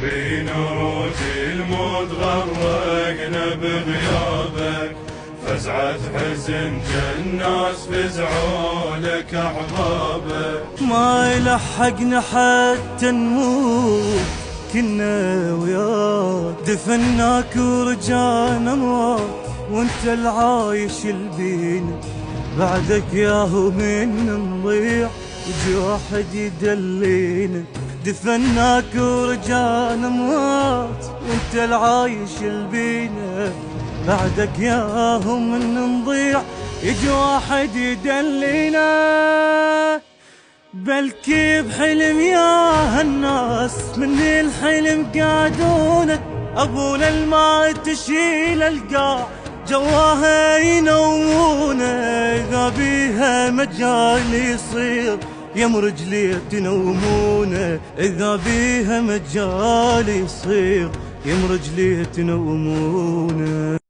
بين روج الموت غرقنا بغيابك، فزعة حزن الناس فزعوا لك أحبابك. ما لحقنا حتى نموت كنا وياك، دفناك ورجعنا موت وانت العايش البينا، بعدك ياهو من نضيع يجي واحد يدلينا. دفناك ورجعنا موت وانت العايش البينا، بعدك ياهو من نضيع يجي واحد يدلينا. بلكي بحلم يا هالناس من الحلم قعدونا، ابونا الماء تشيل القاع جواها ينومونا. اذا بيها مجال يصير يم رجلي تنومونا، اذا بيها مجال يصير يم رجلي تنومونا.